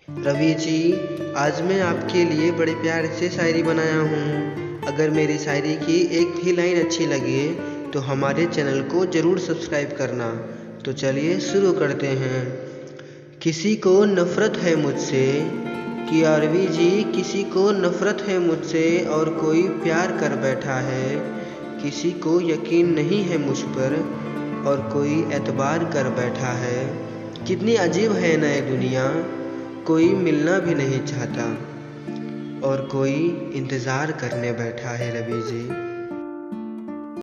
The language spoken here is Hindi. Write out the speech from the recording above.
रवि जी, आज मैं आपके लिए बड़े प्यार से शायरी बनाया हूँ। अगर मेरी शायरी की एक भी लाइन अच्छी लगे तो हमारे चैनल को ज़रूर सब्सक्राइब करना। तो चलिए शुरू करते हैं। किसी को नफ़रत है मुझसे कि रवि जी, किसी को नफ़रत है मुझसे और कोई प्यार कर बैठा है। किसी को यकीन नहीं है मुझ पर और कोई एतबार कर बैठा है। कितनी अजीब है ना ये दुनिया, कोई मिलना भी नहीं चाहता और कोई इंतज़ार करने बैठा है रवि जी।